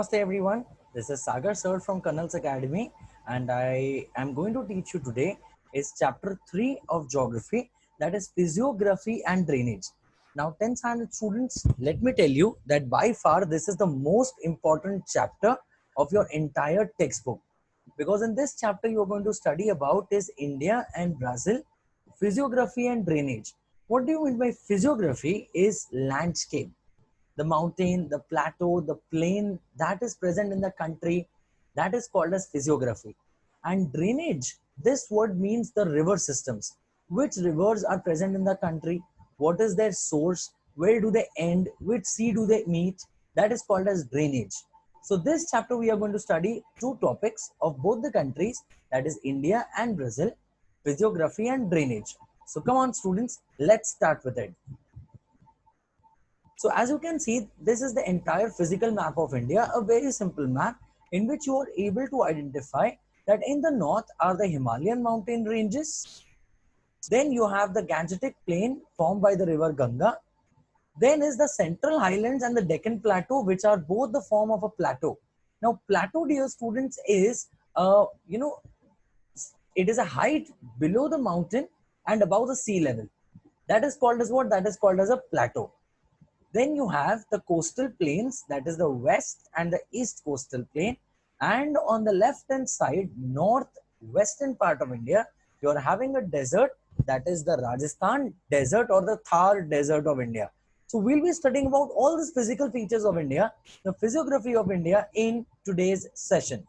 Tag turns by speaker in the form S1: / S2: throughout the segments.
S1: Namaste everyone, this is Sagar Sir from Colonel's Academy and I am going to teach you today is chapter 3 of geography, that is physiography and drainage. Now 10th standard students, let me tell you that by far this is the most important chapter of your entire textbook, because in this chapter you are going to study about is India and Brazil, physiography and drainage. What do you mean by physiography? Is landscape, the mountain, the plateau, the plain that is present in the country, that is called as physiography. And drainage, this word means the river systems. Which rivers are present in the country? What is their source? Where do they end? Which sea do they meet? That is called as drainage. So this chapter we are going to study two topics of both the countries, that is India and Brazil, physiography and drainage. So come on students, let's start with it. So as you can see, this is the entire physical map of India, a very simple map in which you are able to identify that in the north are the Himalayan mountain ranges. Then you have the Gangetic plain formed by the river Ganga. Then is the central highlands and the Deccan plateau, which are both the form of a plateau. Now plateau, dear students, is it is a height below the mountain and above the sea level. That is called as what? That is called as a plateau. Then you have the coastal plains, that is the west and the east coastal plain. And on the left hand side, northwestern part of India, you are having a desert, that is the Rajasthan desert or the Thar desert of India. So we'll be studying about all these physical features of India, the physiography of India in today's session.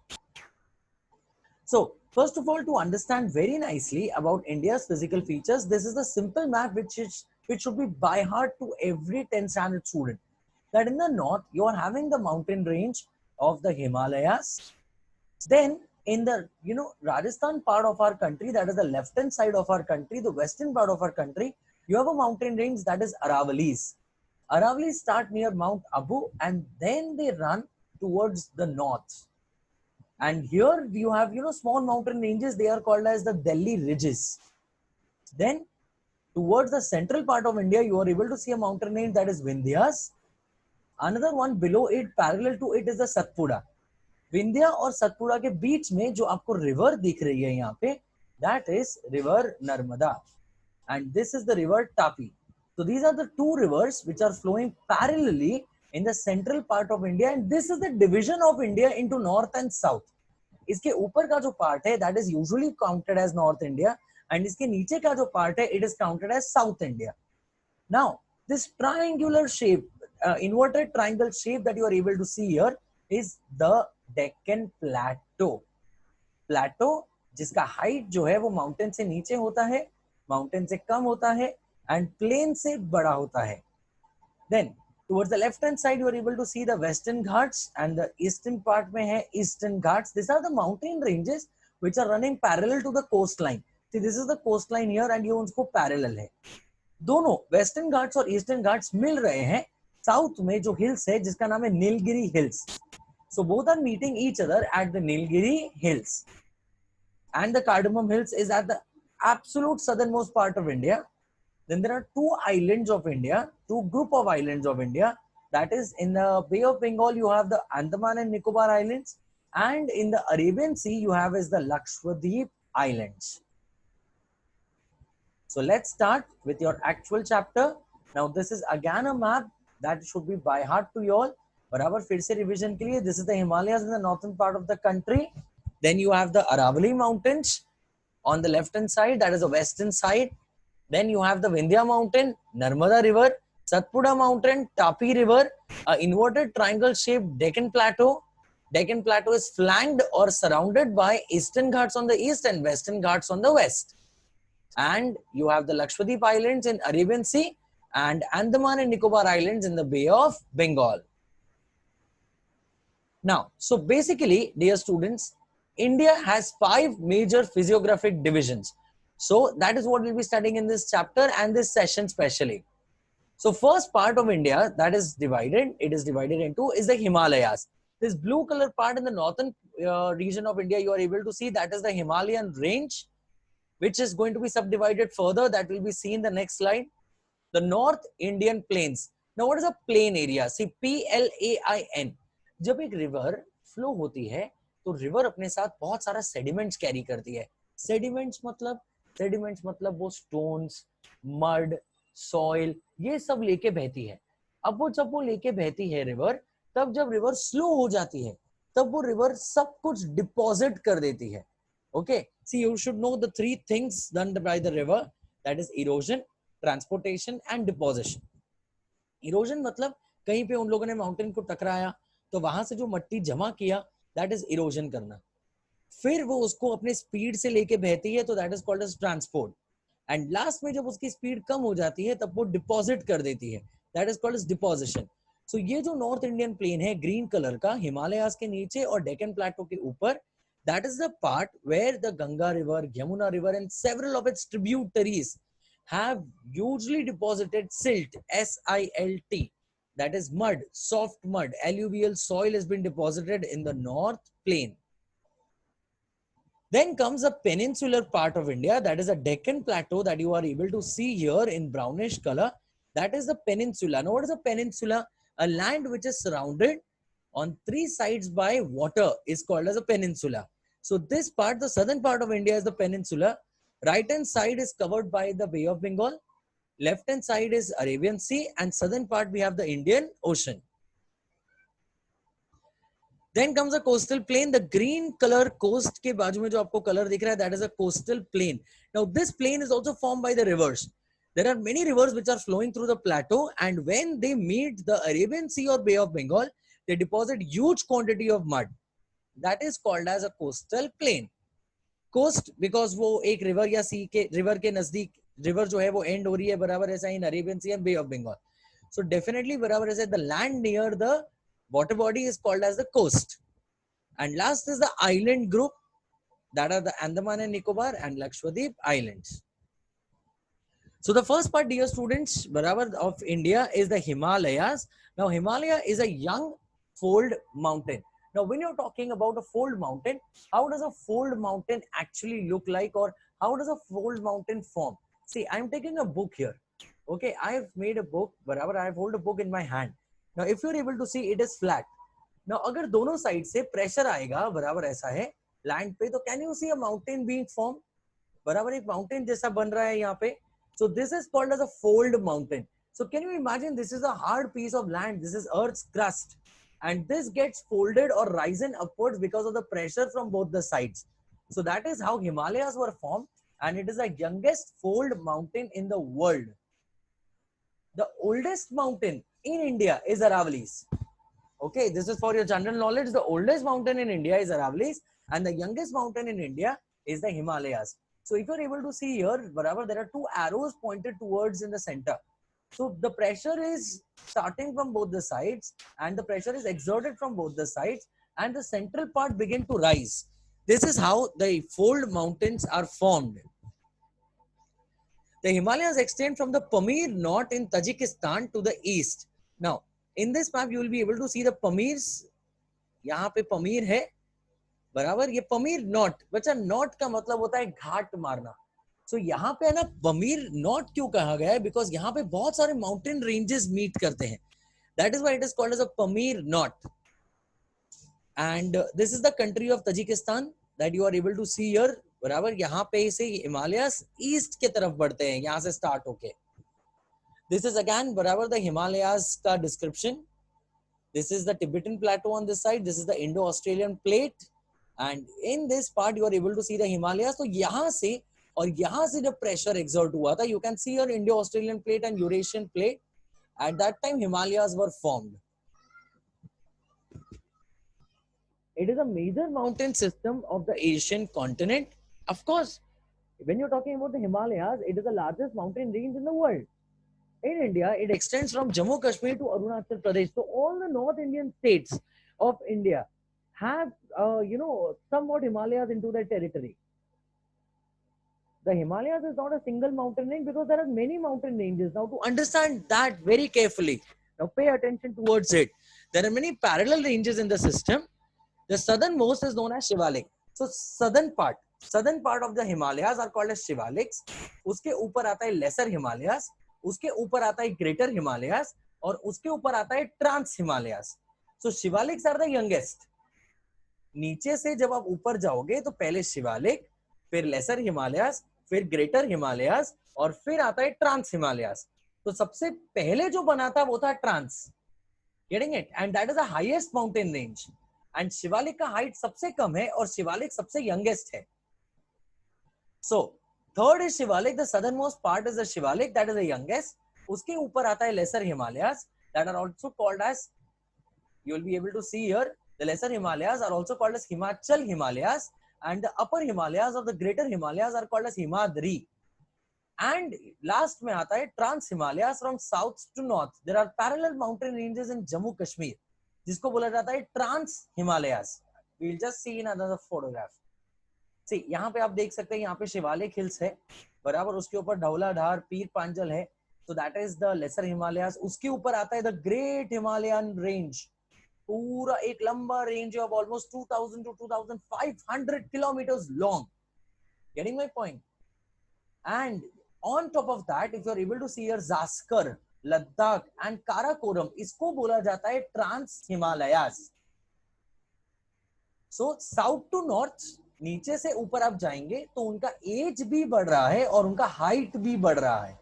S1: So first of all, to understand very nicely about India's physical features, this is the simple map which should be by heart to every 10th standard student. That in the north, you are having the mountain range of the Himalayas. Then in the Rajasthan part of our country, that is the left hand side of our country, the western part of our country, you have a mountain range that is Aravalis. Aravalis start near Mount Abu and then they run towards the north. And here you have small mountain ranges, they are called as the Delhi ridges. Then towards the central part of India, you are able to see a mountain range that is Vindhyas. Another one below it, parallel to it, is the Satpura. Vindhya और सतपुड़ा के बीच में जो आपको river दिख रही है यहाँ पे, that is river Narmada, and this is the river Tapi. So these are the two rivers which are flowing parallelly in the central part of India, and this is the division of India into north and south. इसके ऊपर का जो part है that is usually counted as North India, and इसके नीचे का जो part है it is counted as South India. Now this triangular shape, inverted triangle shape that you are able to see here is the Deccan Plateau. Plateau जिसका height जो है वो mountain से नीचे होता है, माउंटेन से कम होता है एंड प्लेन से बड़ा होता है. Then towards the left hand side you are able to see the Western Ghats, and the eastern part में है Eastern Ghats. These are the mountain ranges which are running parallel to the coastline. See, this is the coastline here and ये उनको parallel है. दोनों Western Ghats और Eastern Ghats मिल रहे हैं south में जो हिल्स है जिसका नाम है Nilgiri hills. So both are meeting each other at the Nilgiri Hills, and the Cardamom Hills is at the absolute southernmost part of India. Then there are two islands of India, two group of islands of India. That is in the Bay of Bengal you have the Andaman and Nicobar Islands, and in the Arabian Sea you have is the Lakshadweep Islands. So let's start with your actual chapter. Now this is again a map that should be by heart to you all. बराबर फिर से revision के लिए, this is the Himalayas in the northern part of the country. Then you have the Aravalli mountains on the left hand side, that is the western side. Then you have the Vindhya mountain, Narmada river, Satpura mountain, Tapi river, inverted triangle shaped Deccan plateau. Deccan plateau is flanked or surrounded by Eastern Ghats on the east and Western Ghats on the west. And you have the Lakshadweep Islands in Arabian Sea and Andaman and Nicobar Islands in the Bay of Bengal. Now, so basically, dear students, India has 5 major physiographic divisions. So that is what we'll be studying in this chapter and this session specially. So first part of India that is divided, it is divided into is the Himalayas. This blue color part in the northern region of India, you are able to see that is the Himalayan range, which is going to be subdivided further. That will be seen in the next slide. The North Indian plains. Now what is a plain area? See, Plain. जब एक river flow होती है तो river अपने साथ बहुत सारा sediments carry करती है। सेडिमेंट्स मतलब वो स्टोन्स, मड, सॉइल, ये सब लेके बहती है। अब वो जब वो लेके बहती है रिवर, तब जब रिवर स्लो हो जाती है तब वो रिवर सब कुछ डिपॉजिट कर देती है। Okay, see you should know the three things done by the river, that is erosion, transportation and deposition. Erosion मतलब कहीं पे उन लोगों ने माउंटेन को टकराया तो वहां से जो मट्टी जमा किया, दैट इज इरोजन करना। फिर वो उसको अपने स्पीड से लेके बहती है तो that is called as transport. And last में जब उसकी स्पीड कम हो जाती है तब वो डिपॉजिट कर देती है, that is called as deposition. So ये जो नॉर्थ इंडियन प्लेन है ग्रीन कलर का, हिमालयाज के नीचे और डेक्कन प्लेटो के ऊपर, that is the part where the Ganga river, Yamuna river and several of its tributaries have hugely deposited silt, silt, that is mud, soft mud, alluvial soil has been deposited in the north plain. Then comes the peninsular part of India, that is a Deccan plateau that you are able to see here in brownish color. That is the peninsula. Now what is a peninsula? A land which is surrounded on three sides by water is called as a peninsula. So this part, the southern part of India, is the peninsula. Right hand side is covered by the Bay of Bengal, left hand side is Arabian Sea, and southern part we have the Indian Ocean. Then comes the coastal plain. The green color coast के बाजू में जो आपको color दिख रहा है, that is a coastal plain. Now this plain is also formed by the rivers. There are many rivers which are flowing through the plateau, and when they meet the Arabian Sea or Bay of Bengal, they deposit huge quantity of mud. That is called as a coastal plain. Coast because वो एक river या सी के river के नजदीक river जो है वो and हो रही है, बराबर ऐसा in Arabian Sea and Bay of Bengal. So definitely बराबर ऐसा the land near the water body is called as the coast. And last is the island group, that are the Andaman and Nicobar and Lakshadweep islands. So the first part, dear students, barabar of India is the Himalayas. Now Himalaya is a young fold mountain. Now when you're talking about a fold mountain, how does a fold mountain actually look like, or how does a fold mountain form? See, I'm taking a book here. Okay, I have made a book, barabar I have hold a book in my hand. Now if you're able to see, it is flat. Now अगर दोनों side से pressure आएगा, बराबर ऐसा है land पे, तो can you see a mountain being form? बराबर एक माउंटेन जैसा बन रहा है यहाँ पे. So this is called as a fold mountain. So can you imagine, this is a hard piece of land, this is Earth's crust, and this gets folded or risen upwards because of the pressure from both the sides. So that is how Himalayas were formed, and it is the youngest fold mountain in the world. The oldest mountain in India is Aravallis. Okay, this is for your general knowledge. The oldest mountain in India is Aravallis, and the youngest mountain in India is the Himalayas. So if you're able to see here, barabar, there are two arrows pointed towards in the center. So the pressure is starting from both the sides, and the pressure is exerted from both the sides, and the central part begin to rise. This is how the fold mountains are formed. The Himalayas extend from the Pamir Knot in Tajikistan to the east. Now, in this map, you will be able to see the Pamirs. यहाँ पे पमीर है, बराबर. ये पमीर not, बच्चा not का मतलब होता है घाट मारना. सो यहाँ पे है ना, पमीर नॉट क्यों कहा गया है? बिकॉज यहाँ पे बहुत सारे माउंटेन रेंजेस मीट करते हैं. That is why it is called as a Pamir knot. And this is the country of Tajikistan that you are able to see here, बराबर. यहाँ पे से हिमालयस ईस्ट के तरफ बढ़ते हैं, यहाँ से स्टार्ट होके. दिस इज अगेन बराबर द हिमालयस का description. This is the Tibetan plateau on this side, this is the Indo Australian plate, and in this part you are able to see the Himalayas. तो यहाँ से और यहाँ से जब pressure exert हुआ था, you can see your Indo-Australian plate and Eurasian plate. At that time Himalayas were formed. It is a major mountain system of the Asian continent. Of course, when you're talking about the Himalayas, it is the largest mountain range in the world. In India, it extends from Jammu Kashmir to Arunachal Pradesh. So all the North Indian states of India have somewhat Himalayas into their territory. The Himalayas is not a single mountain range because there are many mountain ranges. Now to understand that very carefully, now pay attention towards it. There are many parallel ranges in the system. The southernmost is known as Shivalik. So southern part of the Himalayas are called as Shivaliks. उसके ऊपर आता है Lesser Himalayas, उसके ऊपर आता है Greater Himalayas, और उसके ऊपर आता है Trans Himalayas. So Shivaliks are the youngest. नीचे से जब आप ऊपर जाओगे तो पहले शिवालिक, फिर लेसर हिमालयास, फिर ग्रेटर हिमालयास और फिर आता है ट्रांस हिमालयास. तो सबसे पहले जो बना था वो था trans. Getting it? And that is the highest mountain range. And Shivalik का हाइट सबसे कम है और शिवालिक सबसे यंगेस्ट है. So third is Shivalik, the southern most part is the Shivalik, that is the youngest. उसके ऊपर आता है lesser Himalayas, that are also called as, you will be able to see here, the lesser Himalayas are also called as Himachal Himalayas, and the upper Himalayas of the greater Himalayas are called as Himadri. And last में आता है Trans Himalayas from south to north. There are parallel mountain ranges in Jammu Kashmir, जिसको बोला जाता है Trans Himalayas. We'll just see in another photograph. See, यहाँ पे आप देख सकते हैं, यहाँ पे शिवालिक हिल्स है बराबर, उसके ऊपर ढौलाधार, पीर पांजल है. So that is the lesser Himalayas. उसके ऊपर आता है the Great Himalayan Range. पूरा एक लंबा range of almost 2000 to 2500 kilometers long. Getting my point? And on top of that, if you are able to see here, Zaskar, Ladakh and Karakoram, इसको बोला जाता है trans Himalayas. So south to north, नीचे से ऊपर आप जाएंगे तो उनका एज भी बढ़ रहा है और उनका हाइट भी बढ़ रहा है.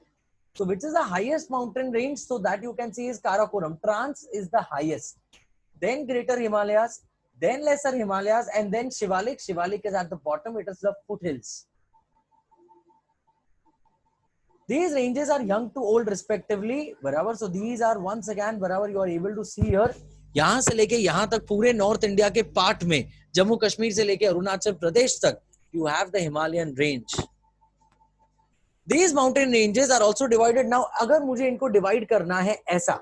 S1: So which is the highest mountain range? So that you can see is Karakoram. Trans is the highest. Then Greater Himalayas, then Lesser Himalayas, and then Shivalik. Shivalik is at the bottom. It is the foothills. These ranges are young to old respectively. बराबर. So these are once again बराबर you are able to see here. यहाँ से लेके यहाँ तक पूरे north India के part में, जम्मू कश्मीर से लेके अरुणाचल प्रदेश तक, you have the Himalayan range. These mountain ranges are also divided. Now अगर मुझे इनको divide करना है ऐसा,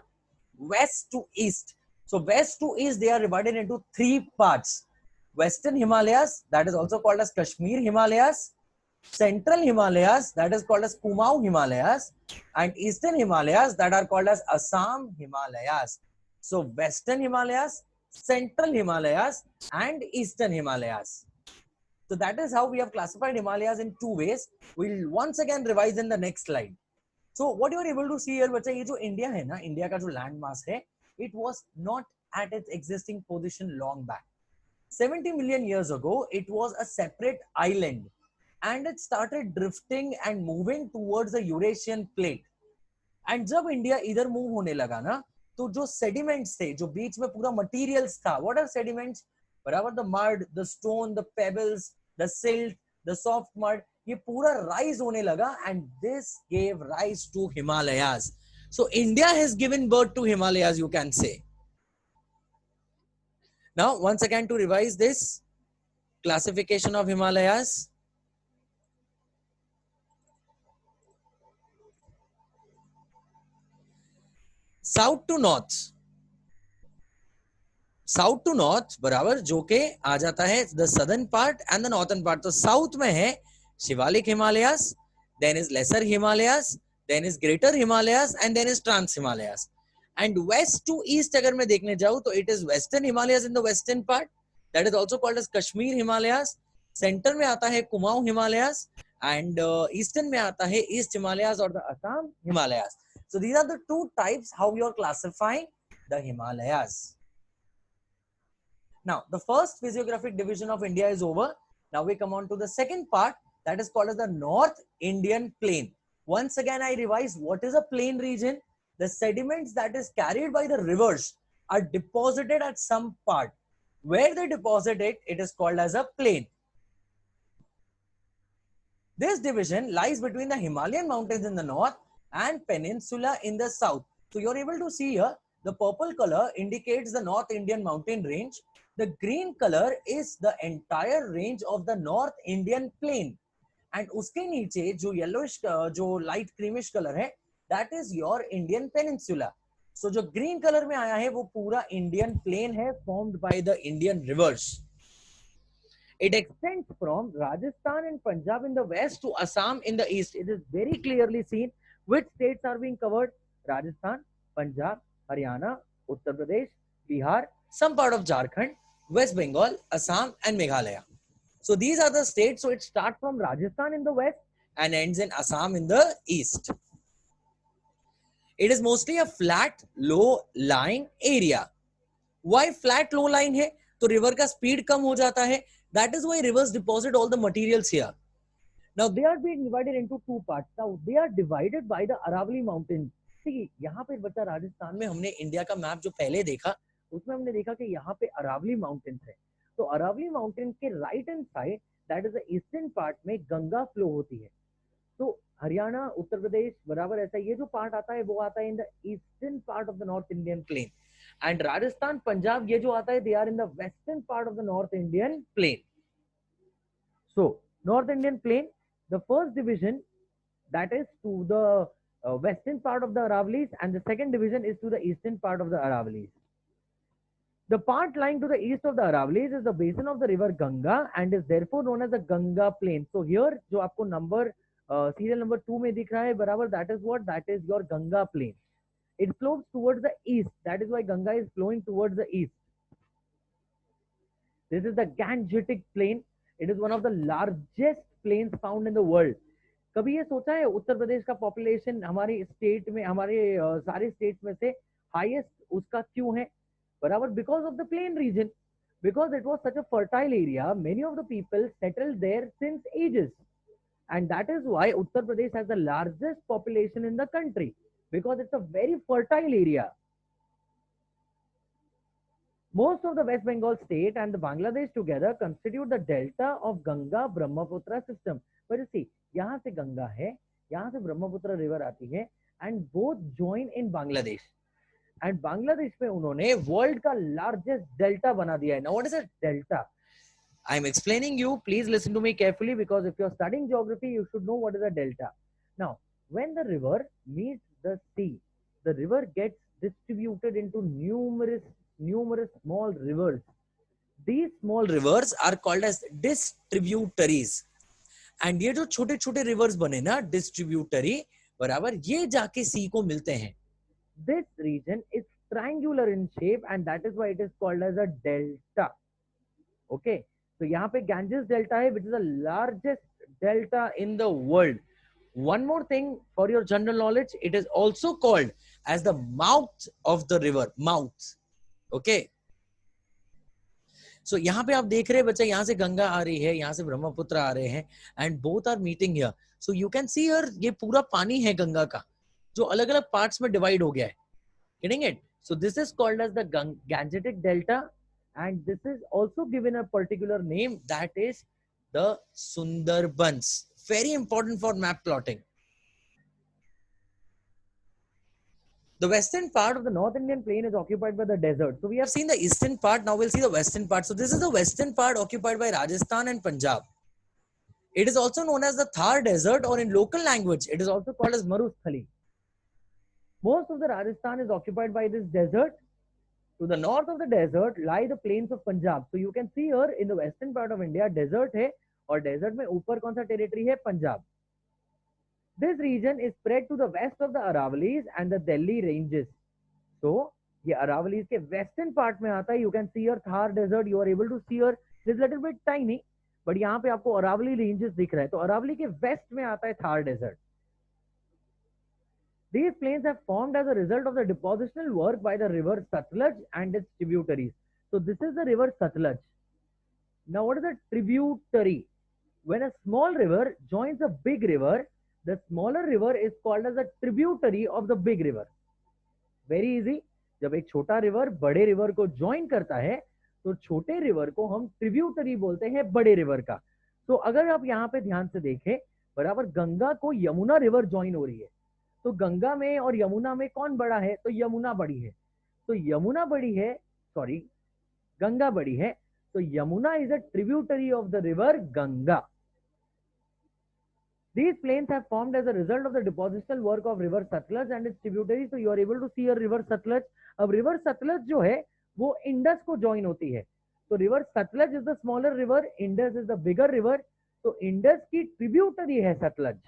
S1: west to east. So west to east, they are divided into three parts. Western Himalayas, that is also called as Kashmir Himalayas. Central Himalayas, that is called as Kumaon Himalayas. And Eastern Himalayas, that are called as Assam Himalayas. So Western Himalayas, Central Himalayas, and Eastern Himalayas. So that is how we have classified Himalayas in two ways. We'll once again revise in the next slide. So what you are able to see here, बच्चा, ये जो India है ना, India का जो land mass है, it was not at its existing position long back. 70 million years ago, it was a separate island and it started drifting and moving towards the Eurasian plate. And जब India इधर move होने लगा ना, तो जो sediments थे, जो बीच में पूरा materials था, what are sediments? बराबर, the mud, the stone, the pebbles, the silt, the soft mud, ये पूरा rise होने लगा and this gave rise to Himalayas. So India has given birth to Himalayas, you can say. Now, once again, to revise this classification of Himalayas. South to north. South to north, बराबर, जो के आ जाता है the southern part and the northern part. तो south में है Shivalik Himalayas, then is Lesser Himalayas, then is Greater Himalayas, and then is Trans Himalayas. And west to east अगर मैं देखने जाऊँ तो it is Western Himalayas in the western part, that is also called as Kashmir Himalayas. Center में आता है Kumaon Himalayas and eastern में आता है East Himalayas or the Assam Himalayas. So these are the two types how you are classifying the Himalayas. Now the first physiographic division of India is over. Now we come on to the second part, that is called as the North Indian Plain. Once again I revise, what is a plain region? The sediments that is carried by the rivers are deposited at some part. Where they deposit it, it is called as a plain. This division lies between the Himalayan mountains in the north and peninsula in the south. So you're able to see here, the purple color indicates the North Indian mountain range. The green color is the entire range of the North Indian plain. And उसके नीचे जो yellowish, जो light creamish color है, that is your Indian peninsula. So जो green color में आया है वो पूरा Indian plain है formed by the Indian rivers. It extends from Rajasthan and Punjab in the west to Assam in the east. It is very clearly seen which states are being covered. Rajasthan, Punjab, Haryana, Uttar Pradesh, Bihar, some part of Jharkhand, West Bengal, Assam and Meghalaya. So these are the states. So it starts from Rajasthan in the west and ends in Assam in the east. It is mostly a flat, low-lying area Why flat low line है? तो river का speed कम हो जाता है. That is why rivers deposit all the materials here. Now they are being divided into two parts. Now they are divided by the Aravalli Mountains. See, यहाँ पे बच्चा राजस्थान में हमने इंडिया का मैप जो पहले देखा उसमें हमने देखा कि यहाँ पे अरावली माउंटेन्स है. तो अरावली माउंटेन के right hand side that is the eastern part में गंगा फ्लो होती है. तो हरियाणा उत्तर प्रदेश बराबर ऐसा ये जो पार्ट आता है वो आता है in the eastern part of the north Indian plain and Rajasthan Punjab ये जो आता है they are in the western part of the north Indian plain. So north Indian plain the first division that is to the western part of the Aravallis and the second division is to the eastern part of the Aravallis. The part lying to the east of the Aravallis is the basin of the river Ganga and is therefore known as the Ganga plain. So here जो आपको number serial number 2 में दिख रहा है बराबर that is what that is your Ganga plain. It flows towards the east. That is why Ganga is flowing towards the east. This is the Gangetic plain. It is one of the largest plains found in the world. कभी ये सोचा है उत्तर प्रदेश का population हमारे state में हमारे सारे states में से हाईएस्ट उसका क्यों है बराबर because of the plain region because it was such a fertile area many of the people settled there since ages and that is why Uttar Pradesh has the largest population in the country because it's a very fertile area. Most of the West Bengal state and the Bangladesh together constitute the delta of Ganga Brahmaputra system. But you see, यहाँ से गंगा है, यहाँ से Brahmaputra river आती है, and both join in Bangladesh. And Bangladesh में उन्होंने world का largest delta बना दिया है. Now what is a delta? I am explaining you. Please listen to me carefully because if you are studying geography, you should know what is a delta. Now, when the river meets the sea, the river gets distributed into numerous small rivers. These small rivers are called as distributaries. And ये जो छोटे छोटे rivers बने ना distributary बराबर ये जाके sea को मिलते हैं. This region is triangular in shape and that is why it is called as a delta. Okay, so यहाँ पे Ganges delta है which is the largest delta in the world. One more thing for your general knowledge, it is also called as the mouth of the river. Mouth. Okay. So यहाँ पे आप देख रहे हैं बच्चा यहाँ से गंगा आ रही है यहाँ से ब्रह्मपुत्र आ रहे हैं and both are meeting here. So you can see here ये पूरा पानी है गंगा का जो अलग अलग पार्ट्स में डिवाइड हो गया है. Getting it? So this is called as the Gangetic delta and this is also given a particular name that is the Sundarbans. Very important for map plotting. The western part of the North Indian plain is occupied by the desert. So we have seen the eastern part. Now we'll see the western part. So this is the western part occupied by Rajasthan and Punjab. It is also known as the Thar Desert or in local language, it is also called as Marusthali. Most of the Rajasthan is occupied by this desert. To the north of the desert lie the plains of Punjab. So you can see here in the western part of India, desert है और desert में ऊपर कौन सा territory है? Punjab. This region is spread to the west of the Aravallis and the Delhi ranges. So ये Aravallis के western part में आता है. You can see here Thar desert. You are able to see here. It is little bit tiny, but यहाँ पे आपको Aravalli ranges दिख रहा है. तो Aravalli के west में आता है Thar desert. These plains have formed as a result of the depositional work by the river Satluj and its tributaries. So this is the river Satluj. Now what is a tributary? When a small river joins a big river, the smaller river is called as a tributary of the big river. Very easy. जब एक छोटा river बड़े river को join करता है तो छोटे river को हम ट्रिब्यूटरी बोलते हैं बड़े रिवर का. तो अगर आप यहाँ पे ध्यान से देखें बराबर गंगा को यमुना रिवर ज्वाइन हो रही है तो गंगा में और यमुना में कौन बड़ा है? तो यमुना बड़ी है. तो यमुना बड़ी है, सॉरी गंगा बड़ी है. तो Yamuna is a tributary of the river Ganga. These plains have formed as a result of the depositional work of river Satluj and its tributaries. So you are able to see a river Satluj. अब river Satluj जो है वो Indus को join होती है. तो river Satluj is the smaller river, Indus is the bigger river. तो Indus की tributary है Satluj.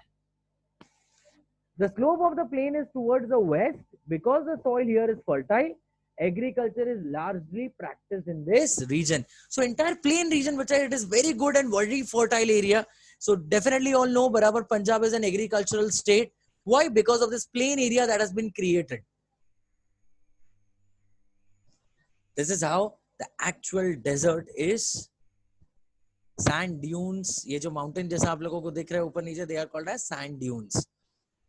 S1: The slope of the plain is towards the west because the soil here is fertile. Agriculture is largely practiced in this region. So entire plain region, which it is very good and very fertile area. So definitely all know Barabar Punjab is an agricultural state. Why? Because of this plain area that has been created. This is how the actual desert is. Sand dunes, ये जो mountain जैसा आप लोगों को दिख रहा है ऊपर नीचे, they are called as sand dunes.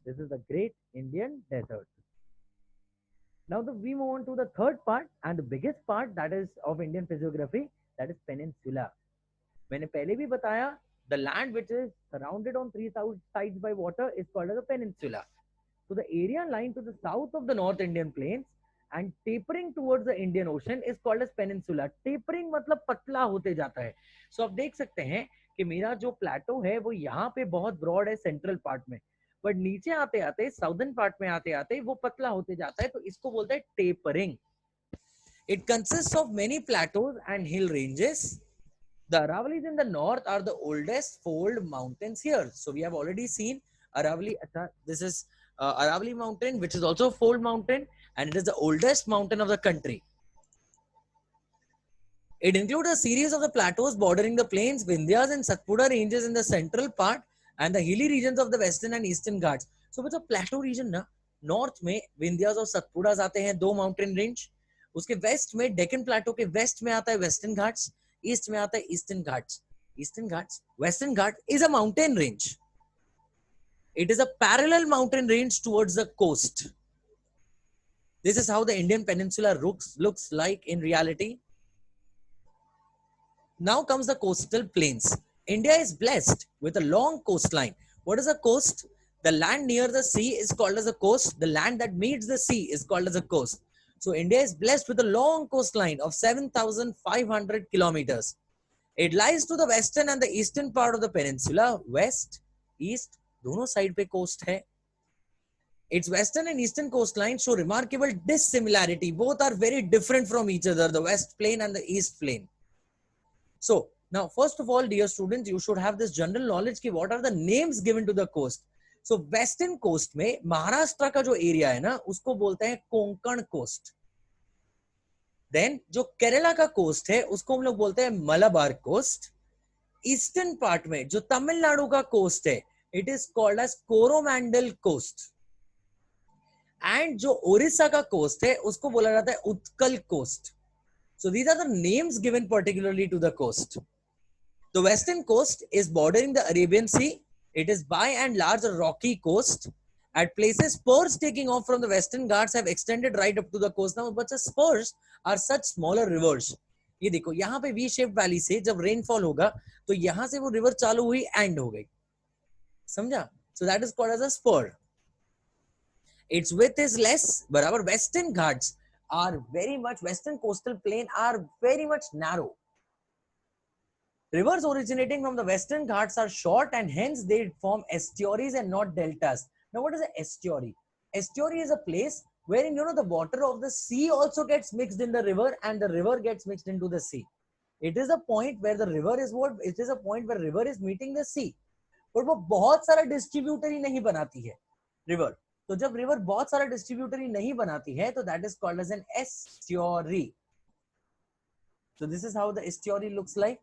S1: This is the great Indian desert. Now we move on to the third part and the biggest part, that is of Indian physiography, that is peninsula. मैंने पहले भी बताया, the land which is surrounded on three sides by water is called as a peninsula. So the area lying to the south of the North Indian plains and tapering towards the Indian Ocean is called as peninsula. Tapering मतलब पतला होते जाता है. So आप देख सकते हैं कि मेरा जो प्लेटो है वो यहाँ पे बहुत ब्रॉड है सेंट्रल पार्ट में, बट नीचे आते आते साउदर्न पार्ट में आते आते वो पतला होते जाता है, तो इसको बोलते हैं tapering. It consists of many plateaus and hill ranges. The Aravalis in the north are the oldest fold mountains here. So we have already seen Aravali. This is Aravali mountain, which is also a fold mountain, and it is the oldest mountain of the country. It includes a series of the plateaus bordering the plains, Vindhyas and Satpura ranges in the central part, and the hilly regions of the western and eastern Ghats. So with the plateau region na, north में Vindhyas और Satpuras आते हैं, दो mountain range. उसके west में Deccan plateau के west में आता है western Ghats, east में आता है eastern Ghats. Eastern Ghats, western Ghat is a mountain range. It is a parallel mountain range towards the coast. This is how the Indian peninsula looks like in reality. Now comes the coastal plains. India is blessed with a long coastline. What is a coast? The land near the sea is called as a coast. The land that meets the sea is called as a coast. So India is blessed with a long coastline of 7,500 kilometers. It lies to the western and the eastern part of the peninsula. West, east, दोनों side पे coast है. Its western and eastern coastline show remarkable dissimilarity. Both are very different from each other, the west plain and the east plain. So now, first of all, dear students, you should have this general knowledge कि what are the names given to the coast. So western coast में महाराष्ट्र का जो area है ना, उसको बोलते हैं Konkan coast. Then जो केरला का coast है, उसको हम लोग बोलते हैं मलाबार coast. Eastern part में जो तमिलनाडु का coast है, it is called as Coromandel coast. And जो ओडिशा का coast है, उसको बोला जाता है Utkal coast. So these are the names given particularly to the coast. The western coast is bordering the Arabian Sea. It is by and large a rocky coast. At places, spurs taking off from the western Ghats have extended right up to the coast. Now, but the spurs are such smaller rivers. ये देखो यहाँ पे V-shaped valley से जब rainfall होगा तो यहाँ से वो river चालू हुई end हो गई. समझा? So that is called as a spur. Its width is less. बराबर western Ghats are very much, western coastal plain are very much narrow. Rivers originating from the western Ghats are short and hence they form estuaries and not deltas. Now what is an estuary? Estuary is a place wherein the water of the sea also gets mixed in the river and the river gets mixed into the sea. It is a point where the river is what? It is a point where river is meeting the sea. But वो बहुत सारा distributory नहीं बनाती है river. तो जब river बहुत सारा distributory नहीं बनाती है तो that is called as an estuary. So this is how the estuary looks like.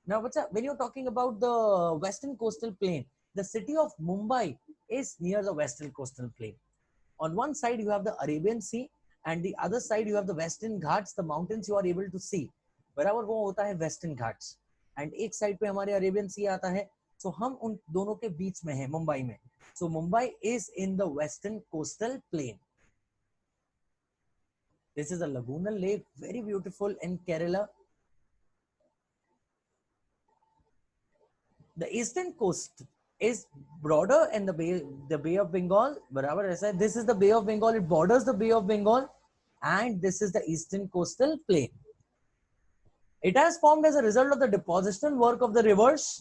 S1: Now, when you're talking about the western coastal plain, the city of Mumbai is near the western coastal plain. On one side, you have the Arabian Sea, and the other side, you have the Western Ghats, the mountains you are able to see. बराबर वो होता है Western Ghats. And एक side पे हमारे Arabian Sea आता है. So हम उन दोनों के बीच में हैं मुंबई में. So Mumbai is in the western coastal plain. This is a lagoonal lake, very beautiful in Kerala. The eastern coast is broader in the Bay of Bengal. बराबर ऐसा है. This is the Bay of Bengal. It borders the Bay of Bengal, and this is the eastern coastal plain. It has formed as a result of the depositional work of the rivers.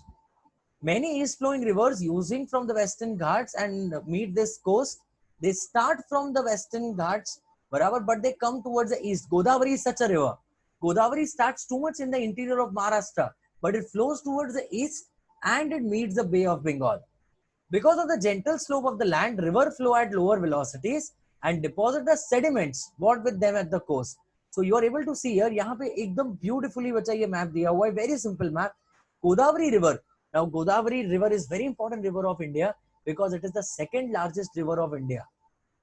S1: Many east-flowing rivers using from the Western Ghats and meet this coast. They start from the Western Ghats, barabar, but they come towards the east. Godavari is such a river. Godavari starts too much in the interior of Maharashtra, but it flows towards the east and it meets the Bay of Bengal. Because of the gentle slope of the land, river flow at lower velocities and deposit the sediments brought with them at the coast. So you are able to see here, यहाँ पे एकदम beautifully बच्चा ये map दिया हुआ है, very simple map. Godavari River. Now Godavari River is very important river of India because it is the second largest river of India.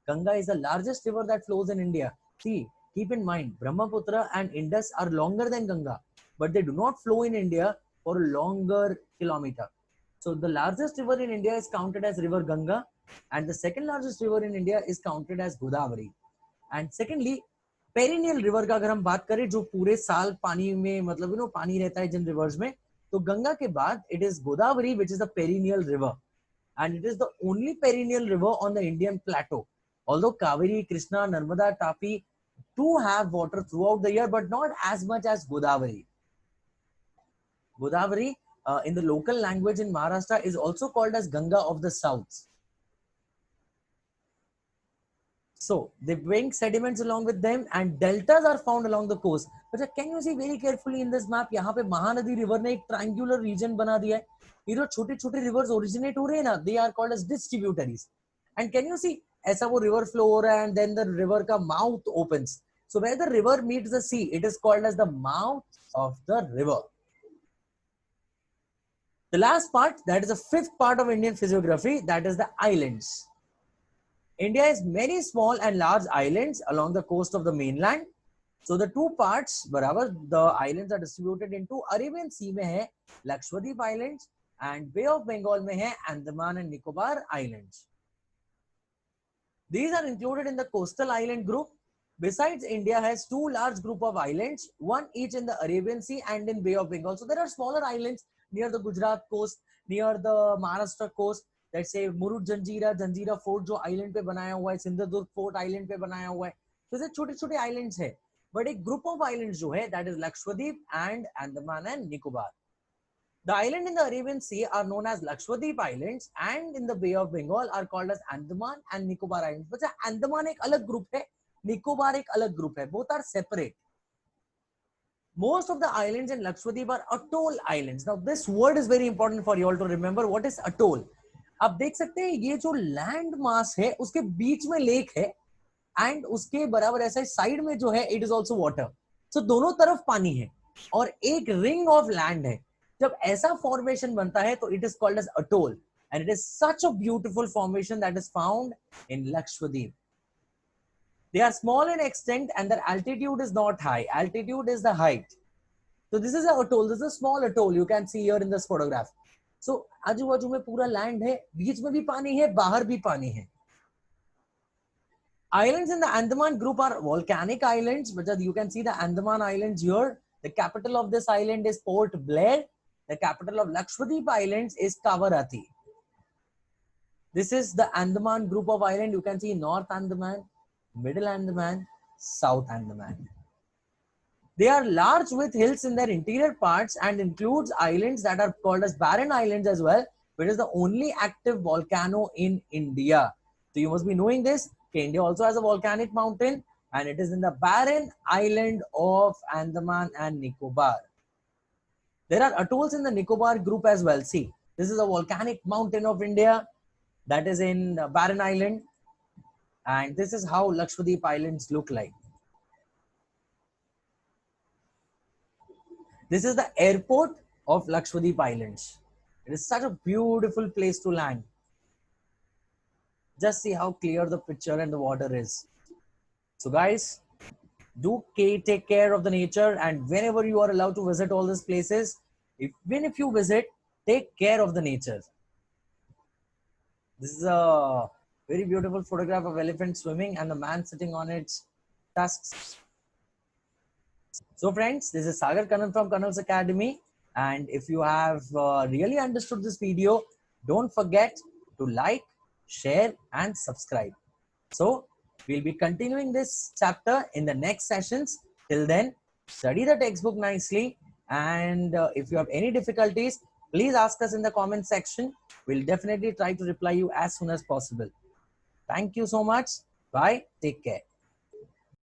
S1: Ganga is the largest river that flows in India. See, Keep in mind, Brahmaputra and Indus are longer than Ganga, but they do not flow in India for a longer kilometer. So the largest river in India is counted as River Ganga, and the second largest river in India is counted as Godavari. And secondly, perennial river का अगर हम बात करें जो पूरे साल पानी में मतलब पानी रहता है जिन रिवर्स में, तो गंगा के बाद it is Godavari which is the perennial river, and it is the only perennial river on the Indian plateau. Although Kaveri, Krishna, Narmada, Tapi do have water throughout the year, but not as much as Godavari. Godavari, in the local language in Maharashtra, is also called as Ganga of the South. So they bring sediments along with them, and deltas are found along the coast. But can you see very carefully in this map? यहाँ पे Mahanadi river ने एक triangular region बना दिया है. ये जो छोटे-छोटे rivers originate हो रहे हैं ना, they are called as distributaries. And can you see ऐसा वो river flow हो रहा है, and then the river का mouth opens. So where the river meets the sea, it is called as the mouth of the river. The last part, that is the fifth part of Indian physiography, that is the islands. India has many small and large islands along the coast of the mainland. So the two parts, barabar, the islands are distributed into Arabian Sea में है Lakshadweep Islands, and Bay of Bengal में है Andaman and Nicobar Islands. These are included in the coastal island group. Besides, India has two large group of islands, one each in the Arabian Sea and in Bay of Bengal. So there are smaller islands near the Gujarat coast, near the Maharashtra coast. Let's say Murud Janjira Fort जो island पे बनाया हुआ है, Sindhudurg Fort island पे बनाया हुआ है. तो ऐसे छोटे-छोटे islands है. But a group of islands जो है, that is Lakshadweep and Andaman and Nicobar. The island in the Arabian Sea are known as Lakshadweep Islands, and in the Bay of Bengal are called as Andaman and Nicobar Islands. But Andaman एक अलग group है, Nicobar एक अलग group है. Both are separate. Most of the islands in Lakshadweep are atoll islands. Now this word is very important for you all to remember. What is atoll? आप देख सकते हैं ये जो लैंड मास है उसके बीच में लेक है, एंड उसके बराबर ऐसा साइड में जो है इट इज ऑल्सो वाटर. सो दोनों तरफ पानी है और एक रिंग ऑफ लैंड है. जब ऐसा फॉर्मेशन बनता है तो it is called as atoll, and it is such a beautiful formation that is found in Lakshadweep. They are small in extent and their altitude is not high. Altitude is the height. So this is a atoll. This is a small atoll. You can see here in this photograph. So आजू बाजू में पूरा land है, बीच में भी पानी है, बाहर भी पानी है. Islands in the Andaman group are volcanic islands, but you can see the Andaman Islands here. The capital of this island is Port Blair. The capital of Lakshadweep Islands is Kavaratti. This is the Andaman group of island. You can see North Andaman, Middle Andaman, South Andaman. They are large with hills in their interior parts and includes islands that are called as barren islands as well, which is the only active volcano in India. So you must be knowing this. Okay, India also has a volcanic mountain, and it is in the barren island of Andaman and Nicobar. There are atolls in the Nicobar group as well. See, this is a volcanic mountain of India that is in barren island, and this is how Lakshadweep Islands look like. This is the airport of Lakshadweep Islands. It is such a beautiful place to land. Just see how clear the picture and the water is. So guys, do take care of the nature, and whenever you are allowed to visit all these places, even if you visit, take care of the nature. This is a very beautiful photograph of elephant swimming and the man sitting on its tusks. So friends, this is Sagar Kannan from Kannal's Academy, and if you have really understood this video, don't forget to like, share and subscribe. So we'll be continuing this chapter in the next sessions. Till then, study the textbook nicely, and if you have any difficulties, please ask us in the comment section. We'll definitely try to reply you as soon as possible. Thank you so much. Bye. Take care.